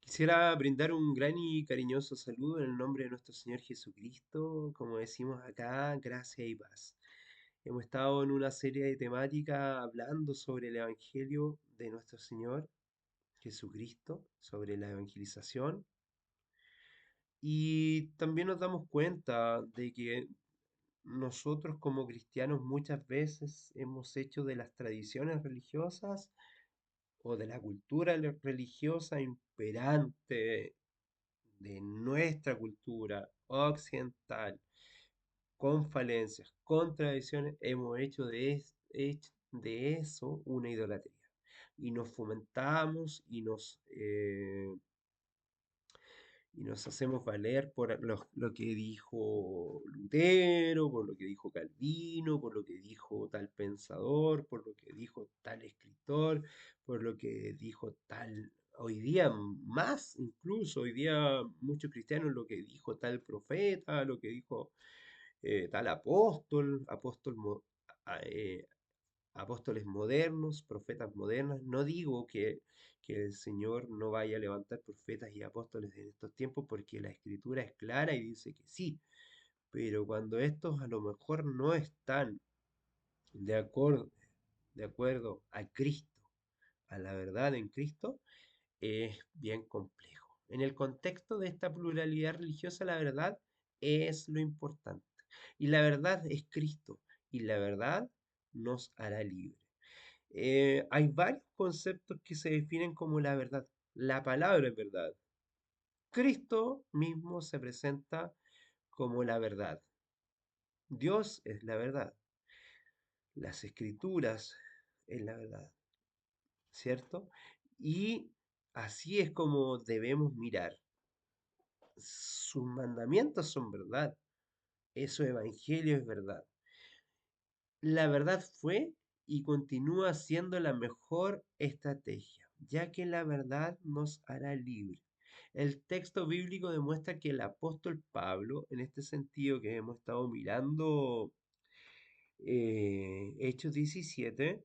Quisiera brindar un gran y cariñoso saludo en el nombre de nuestro Señor Jesucristo, como decimos acá, gracia y paz. Hemos estado en una serie de temáticas hablando sobre el Evangelio de nuestro Señor Jesucristo, sobre la evangelización, y también nos damos cuenta de que nosotros como cristianos muchas veces hemos hecho de las tradiciones religiosas o de la cultura religiosa imperante de nuestra cultura occidental, con falencias, con tradiciones, hemos hecho de eso una idolatría. Y nos fomentamos y nos hacemos valer por lo que dijo Lutero, por lo que dijo Calvino, por lo que dijo tal pensador, por lo que dijo tal escritor, por lo que dijo tal, hoy día más incluso, hoy día muchos cristianos, lo que dijo tal profeta, lo que dijo tal apóstoles modernos, profetas modernos. No digo que el Señor no vaya a levantar profetas y apóstoles en estos tiempos porque la escritura es clara y dice que sí, pero cuando estos a lo mejor no están de acuerdo, de acuerdo a Cristo, a la verdad en Cristo, es bien complejo. En el contexto de esta pluralidad religiosa, la verdad es lo importante. Y la verdad es Cristo. Y la verdad nos hará libres. Hay varios conceptos que se definen como la verdad. La palabra es verdad. Cristo mismo se presenta como la verdad. Dios es la verdad. Las escrituras es la verdad, ¿cierto? Y así es como debemos mirar. Sus mandamientos son verdad. Eso evangelio es verdad. La verdad fue y continúa siendo la mejor estrategia, ya que la verdad nos hará libre. El texto bíblico demuestra que el apóstol Pablo, en este sentido que hemos estado mirando, Hechos 17,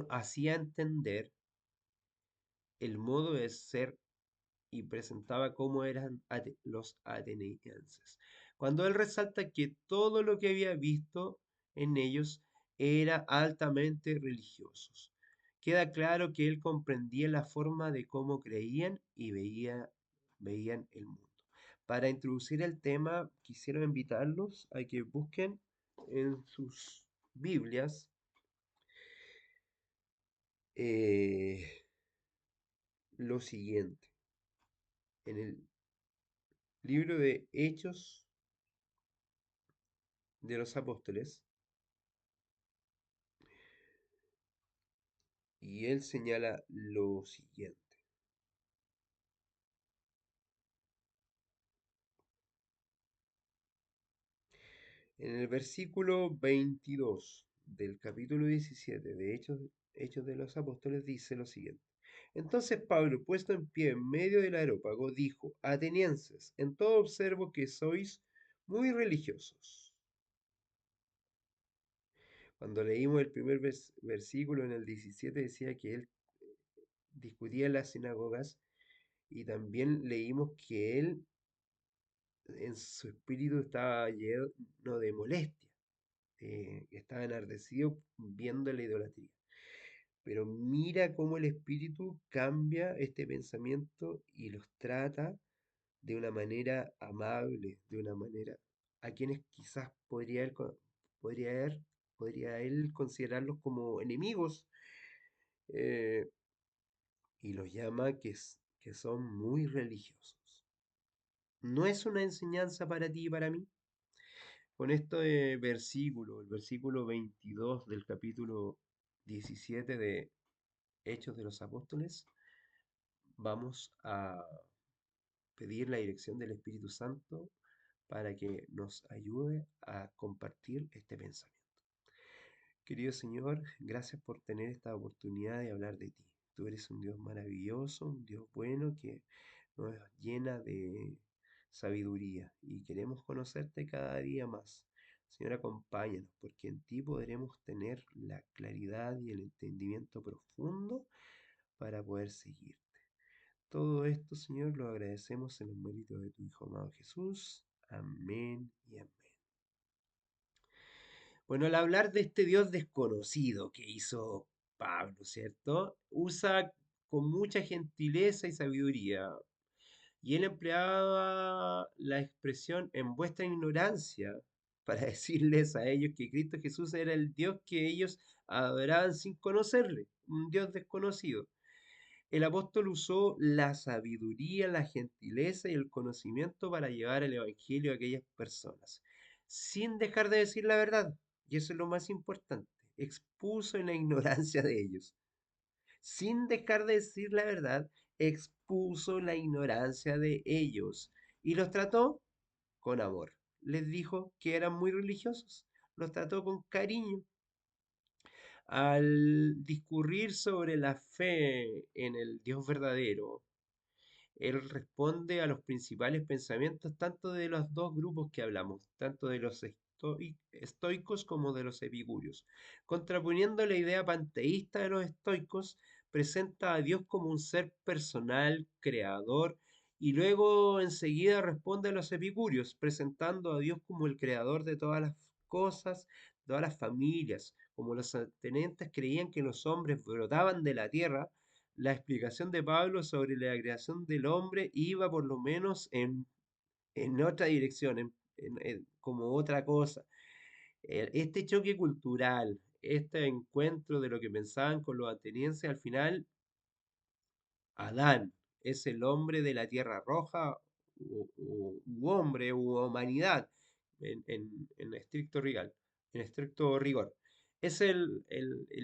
hacía entender el modo de ser y presentaba cómo eran los atenienses. Cuando él resalta que todo lo que había visto en ellos era altamente religiosos, queda claro que él comprendía la forma de cómo creían y veían el mundo. Para introducir el tema, quisiera invitarlos a que busquen en sus Biblias eh, lo siguiente. En el libro de Hechos de los Apóstoles, y él señala lo siguiente. En el versículo 22 del capítulo 17 de Hechos de los Apóstoles dice lo siguiente. Entonces Pablo, puesto en pie en medio del areópago, dijo, atenienses, en todo observo que sois muy religiosos. Cuando leímos el primer versículo en el 17 decía que él discutía en las sinagogas y también leímos que él en su espíritu estaba lleno de molestia, estaba enardecido viendo la idolatría. Pero mira cómo el espíritu cambia este pensamiento y los trata de una manera amable, de una manera a quienes quizás podría él, podría él considerarlos como enemigos, eh, y los llama que son muy religiosos. ¿No es una enseñanza para ti y para mí? Con este versículo, el versículo 22 del capítulo 17 de Hechos de los Apóstoles, vamos a pedir la dirección del Espíritu Santo para que nos ayude a compartir este pensamiento. Querido Señor, gracias por tener esta oportunidad de hablar de ti. Tú eres un Dios maravilloso, un Dios bueno que nos llena de sabiduría y queremos conocerte cada día más. Señor, acompáñanos, porque en ti podremos tener la claridad y el entendimiento profundo para poder seguirte. Todo esto, Señor, lo agradecemos en los méritos de tu Hijo amado Jesús. Amén y amén. Bueno, al hablar de este Dios desconocido que hizo Pablo, ¿cierto? Usa con mucha gentileza y sabiduría. Y él empleaba la expresión en vuestra ignorancia para decirles a ellos que Cristo Jesús era el Dios que ellos adoraban sin conocerle, un Dios desconocido. El apóstol usó la sabiduría, la gentileza y el conocimiento para llevar el evangelio a aquellas personas, sin dejar de decir la verdad. Y eso es lo más importante. Expuso en la ignorancia de ellos. Sin dejar de decir la verdad, expuso la ignorancia de ellos y los trató con amor. Les dijo que eran muy religiosos. Los trató con cariño. Al discurrir sobre la fe en el Dios verdadero, él responde a los principales pensamientos tanto de los dos grupos que hablamos, tanto de los estoicos como de los epicúreos. Contraponiendo la idea panteísta de los estoicos, presenta a Dios como un ser personal, creador, y luego enseguida responde a los epicúreos, presentando a Dios como el creador de todas las cosas, todas las familias. Como los atenienses creían que los hombres brotaban de la tierra, la explicación de Pablo sobre la creación del hombre iba por lo menos en otra dirección, como otra cosa. Este choque cultural, este encuentro de lo que pensaban con los atenienses, al final, Adán es el hombre de la tierra roja, u hombre, u humanidad, en estricto rigor, en estricto rigor. Es el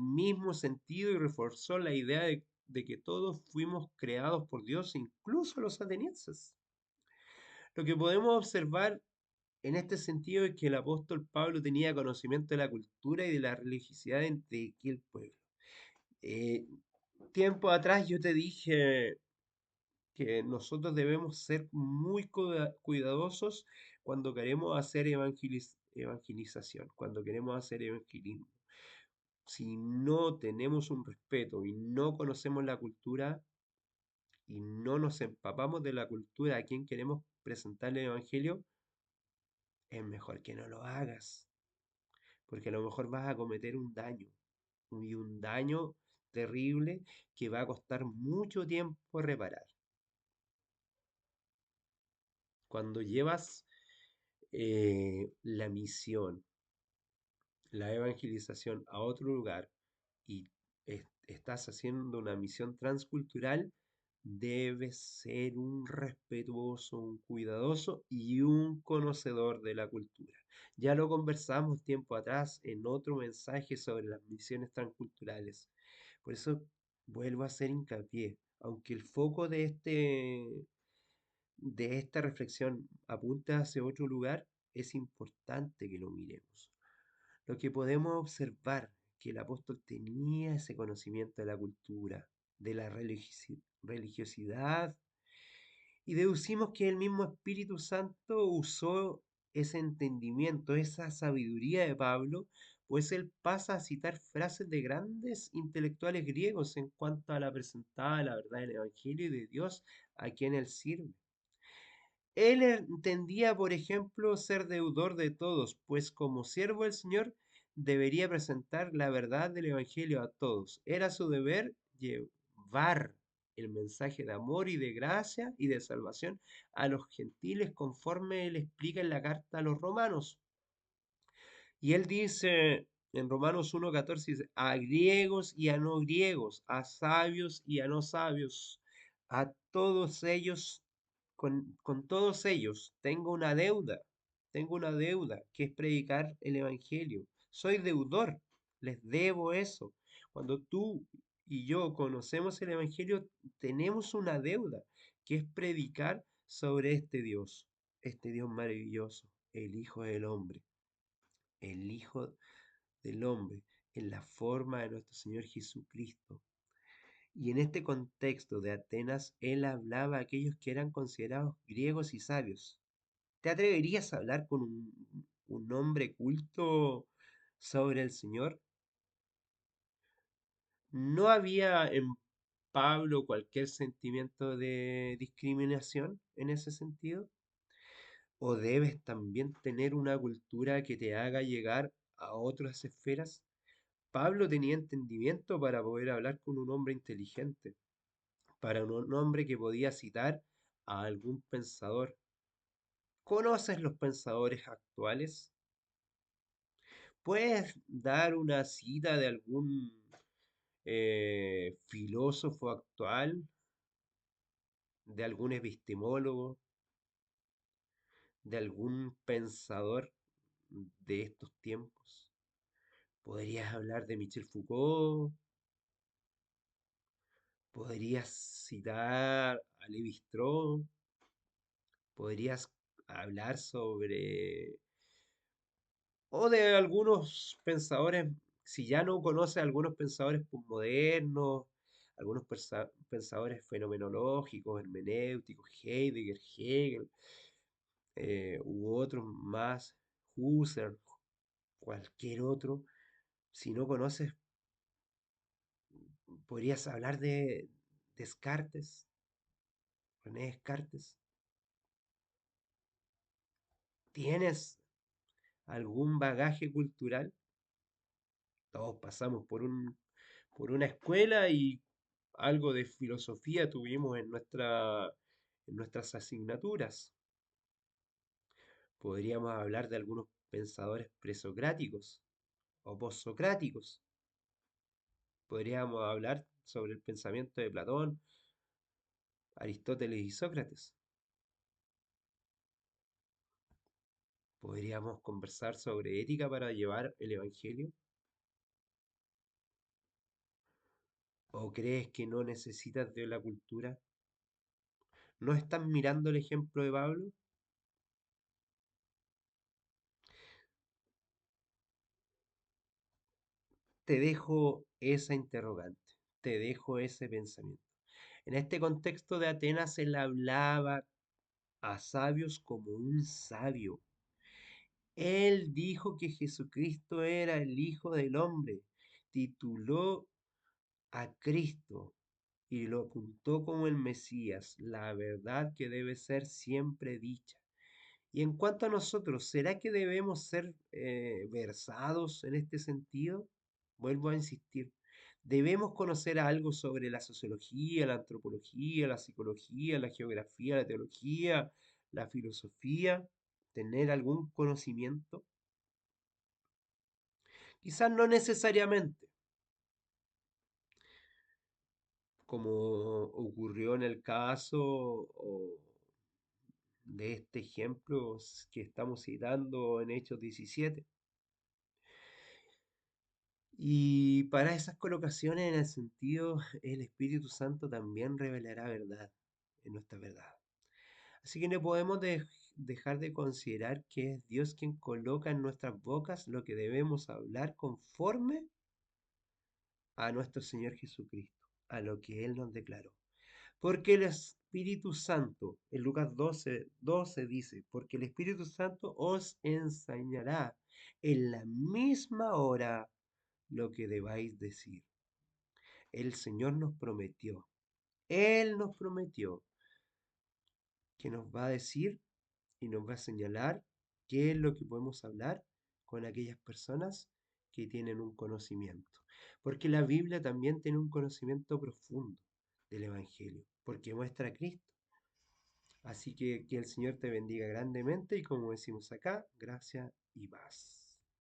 mismo sentido y reforzó la idea de que todos fuimos creados por Dios, incluso los atenienses. Lo que podemos observar en este sentido es que el apóstol Pablo tenía conocimiento de la cultura y de la religiosidad entre aquel pueblo. Eh, Tiempo atrás yo te dije que nosotros debemos ser muy cuidadosos cuando queremos hacer evangelización, cuando queremos hacer evangelismo. Si no tenemos un respeto y no conocemos la cultura y no nos empapamos de la cultura a quien queremos presentar el evangelio, es mejor que no lo hagas, porque a lo mejor vas a cometer un daño, y un daño terrible que va a costar mucho tiempo reparar. Cuando llevas la misión, la evangelización a otro lugar y estás haciendo una misión transcultural, debes ser un respetuoso, un cuidadoso y un conocedor de la cultura. Ya lo conversamos tiempo atrás en otro mensaje sobre las misiones transculturales. Por eso vuelvo a hacer hincapié, aunque el foco de esta reflexión apunta hacia otro lugar, es importante que lo miremos. Lo que podemos observar que el apóstol tenía ese conocimiento de la cultura, de la religiosidad, y deducimos que el mismo Espíritu Santo usó ese entendimiento, esa sabiduría de Pablo, pues él pasa a citar frases de grandes intelectuales griegos en cuanto a la presentada de la verdad del Evangelio y de Dios a quien él sirve. Él entendía, por ejemplo, ser deudor de todos, pues como siervo del Señor debería presentar la verdad del Evangelio a todos. Era su deber llevar el mensaje de amor y de gracia y de salvación a los gentiles conforme él explica en la carta a los romanos. Y él dice en Romanos 1:14, dice, a griegos y a no griegos, a sabios y a no sabios, a todos ellos, con todos ellos tengo una deuda, que es predicar el Evangelio. Soy deudor, les debo eso. Cuando tú y yo conocemos el Evangelio, tenemos una deuda, que es predicar sobre este Dios maravilloso, el Hijo del Hombre, el Hijo del Hombre, en la forma de nuestro Señor Jesucristo. Y en este contexto de Atenas, él hablaba a aquellos que eran considerados griegos y sabios. ¿Te atreverías a hablar con un hombre culto sobre el Señor? No había Pablo cualquier sentimiento de discriminación en ese sentido? ¿O debes también tener una cultura que te haga llegar a otras esferas? Pablo tenía entendimiento para poder hablar con un hombre inteligente, para un hombre que podía citar a algún pensador. ¿Conoces los pensadores actuales? ¿Puedes dar una cita de algún filósofo actual, de algún epistemólogo, de algún pensador de estos tiempos? ¿Podrías hablar de Michel Foucault? ¿Podrías citar a Levi-Strauss? ¿Podrías hablar sobre o de algunos pensadores, si ya no conoces algunos pensadores modernos, algunos pensadores fenomenológicos, hermenéuticos, Heidegger, Hegel, u otros más, Husserl, cualquier otro, si no conoces, podrías hablar de Descartes, René Descartes. ¿Tienes algún bagaje cultural? Todos pasamos por una escuela y algo de filosofía tuvimos en nuestras asignaturas. Podríamos hablar de algunos pensadores presocráticos o postsocráticos. Podríamos hablar sobre el pensamiento de Platón, Aristóteles y Sócrates. Podríamos conversar sobre ética para llevar el Evangelio. ¿O crees que no necesitas de la cultura? ¿No estás mirando el ejemplo de Pablo? Te dejo esa interrogante, te dejo ese pensamiento. En este contexto de Atenas, él hablaba a sabios como un sabio. Él dijo que Jesucristo era el Hijo del Hombre, tituló a Cristo y lo apuntó como el Mesías, la verdad que debe ser siempre dicha. Y en cuanto a nosotros, ¿será que debemos ser versados en este sentido? Vuelvo a insistir. ¿Debemos conocer algo sobre la sociología, la antropología, la psicología, la geografía, la teología, la filosofía? ¿Tener algún conocimiento? Quizás no necesariamente, como ocurrió en el caso de este ejemplo que estamos citando en Hechos 17. Y para esas colocaciones en el sentido, el Espíritu Santo también revelará verdad en nuestra verdad. Así que no podemos dejar de considerar que es Dios quien coloca en nuestras bocas lo que debemos hablar conforme a nuestro Señor Jesucristo, a lo que Él nos declaró. Porque el Espíritu Santo, en Lucas 12 dice, porque el Espíritu Santo os enseñará en la misma hora lo que debáis decir. El Señor nos prometió, Él nos prometió que nos va a decir y nos va a señalar qué es lo que podemos hablar con aquellas personas que tienen un conocimiento. Porque la Biblia también tiene un conocimiento profundo del Evangelio, porque muestra a Cristo. Así que el Señor te bendiga grandemente y como decimos acá, gracia y paz.